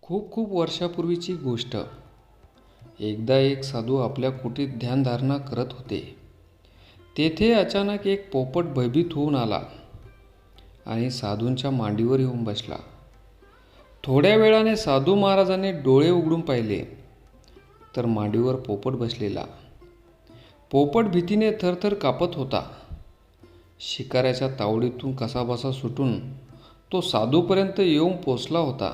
खूप खूप वर्षापूर्वीची गोष्ट. एकदा एक साधू आपल्या कुटीत ध्यानधारणा करत होते. तेथे अचानक एक पोपट भयभीत होऊन आला आणि साधूंच्या मांडीवर येऊन बसला. थोड्या वेळाने साधू महाराजांनी डोळे उघडून पाहिले तर मांडीवर पोपट बसलेला. पोपट भीतीने थरथर कापत होता. शिकाऱ्याच्या तावडीतून कसाबसा सुटून तो साधूपर्यंत येऊन पोचला होता.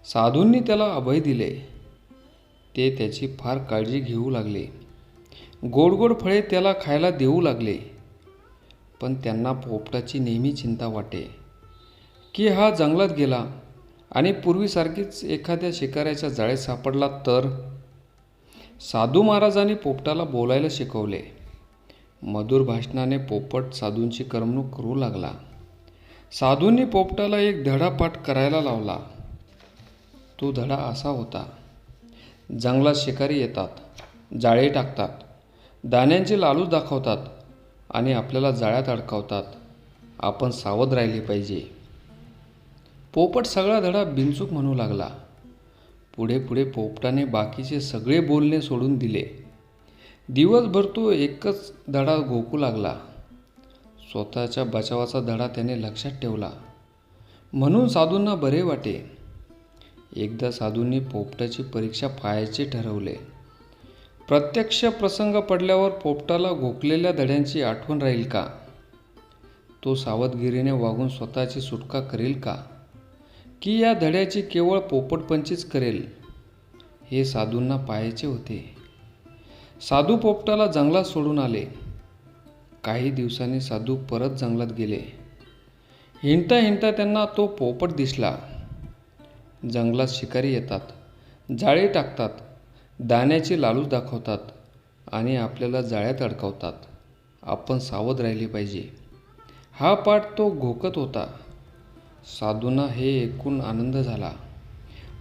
साधूंनी त्याला अभय दिले. ते त्याची फार काळजी घेऊ लागले. गोड गोड फळे त्याला खायला देऊ लागले. पण त्यांना पोपटाची नेहमी चिंता वाटे की हा जंगलात गेला आणि पूर्वीसारखीच एखाद्या शिकाऱ्याच्या जाळीत सापडला तर. साधू महाराजांनी पोपटाला बोलायला शिकवले. मधुर भाषणाने पोपट साधूंची करमणूक करू लागला. साधूंनी पोपटाला एक धडा पाठ करायला लावला. तो धडा असा होता: जंगलात शिकारी येतात, जाळे टाकतात, दाण्यांचे लालूच दाखवतात आणि आपल्याला जाळ्यात अडकवतात. आपण सावध राहिले पाहिजे. पोपट सगळा धडा बिनचूक म्हणू लागला. पुढे पुढे पोपटाने बाकीचे सगळे बोलणे सोडून दिले. दिवसभर तो एकच धडा घोकू लागला. स्वतःच्या बचावाचा धडा त्याने लक्षात ठेवला म्हणून साधूंना बरे वाटे. एकदा साधूंनी पोपटाची परीक्षा पाहायचे ठरवले. प्रत्यक्ष प्रसंग पडल्यावर पोपटाला घोकलेल्या धड्यांची आठवण राहील का? तो सावधगिरीने वागून स्वतःची सुटका करेल का? की या धड्याची केवळ पोपटपंचीच करेल? हे साधूंना पाहायचे होते. साधू पोपटाला जंगलात सोडून आले. काही दिवसांनी साधू परत जंगलात गेले. हिंडता हिंडता त्यांना तो पोपट दिसला. जंगलात शिकारी येतात, जाळे टाकतात, दाण्याची लालूच दाखवतात आणि आपल्याला जाळ्यात अडकवतात. आपण सावध राहिले पाहिजे. हा पाठ तो घोकत होता. साधूंना हे ऐकून आनंद झाला.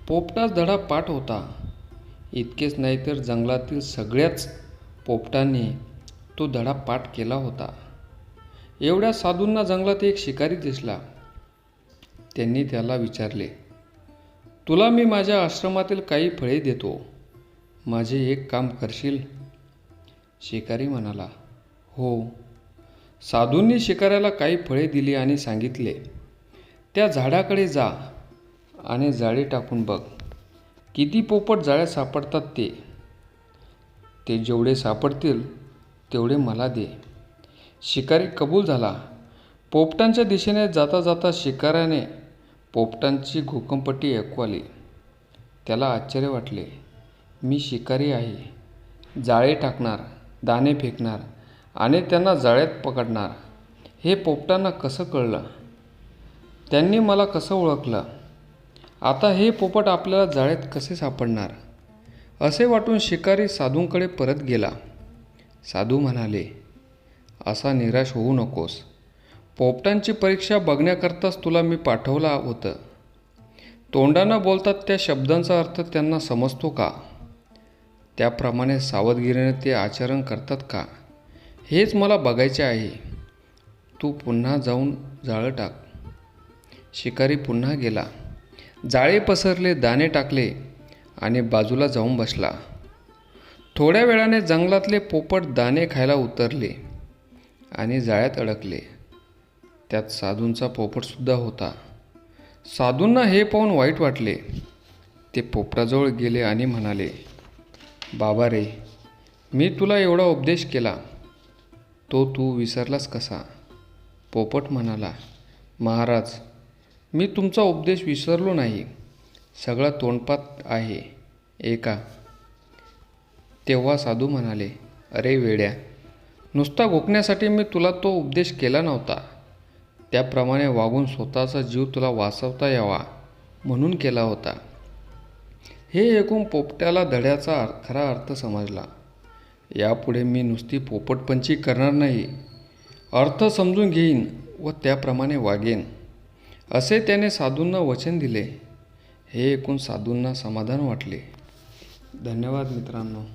पोपटाच धडा पाठ होता. इतकेच नाही तर जंगलातील सगळ्याच पोपटांनी तो धडा पाठ केला होता. एवढ्या साधूंना जंगलात एक शिकारी दिसला. त्यांनी त्याला विचारले, तुला मी माझ्या आश्रमातील काही फळे देतो. माझे एक काम करशील? शिकारी म्हणाला, हो. साधूंनी शिकाऱ्याला काही फळे दिली आणि सांगितले, त्या झाडाकडे जा आणि जाळी टाकून बघ. किती पोपट जाळ्यात सापडतात ते. जेवढे सापडतील तेवढे मला दे. शिकारी कबूल झाला. पोपटांच्या दिशेने जाता जाता शिकाऱ्याने पोपटांची घोकंपट्टी ऐकू आली. त्याला आश्चर्य वाटले. मी शिकारी आहे, जाळे टाकणार, दाणे फेकणार आणि त्यांना जाळ्यात पकडणार. हे पोपटांना कसं कळलं? त्यांनी मला कसं ओळखलं? आता हे पोपट आपल्याला जाळ्यात कसे सापडणार? असे वाटून शिकारी साधूंकडे परत गेला. साधू म्हणाले, असा निराश होऊ नकोस. पोपटांची परीक्षा बघण्याकरताच तुला मी पाठवलं होतं. तोंडानं बोलतात त्या शब्दांचा अर्थ त्यांना समजतो का? त्याप्रमाणे सावधगिरीने ते आचरण करतात का? हेच मला बघायचे आहे. तू पुन्हा जाऊन जाळं टाक. शिकारी पुन्हा गेला. जाळे पसरले, दाणे टाकले आणि बाजूला जाऊन बसला. थोड्या वेळाने जंगलातले पोपट दाणे खायला उतरले आणि जाळ्यात अडकले. त्यात साधूंचा पोपटसुद्धा होता. साधूंना हे पाहून वाईट वाटले. ते पोपटाजवळ गेले आणि म्हणाले, बाबा रे, मी तुला एवढा उपदेश केला, तो तू विसरलास कसा? पोपट म्हणाला, महाराज, मी तुमचा उपदेश विसरलो नाही. सगळा तोंडपाठ आहे ऐका. तेव्हा साधू म्हणाले, अरे वेड्या, नुसता घोकण्यासाठी मी तुला तो उपदेश केला नव्हता. त्याप्रमाणे वागून स्वतःचा जीव तुला वाचवता यावा म्हणून केला होता. हे ऐकून पोपट्याला धड्याचा खरा अर्थ समजला. यापुढे मी नुसती पोपटपंची करणार नाही, अर्थ समजून घेईन व त्याप्रमाणे वागेन, असे त्याने साधूंना वचन दिले. हे ऐकून साधूंना समाधान वाटले. धन्यवाद मित्रांनो.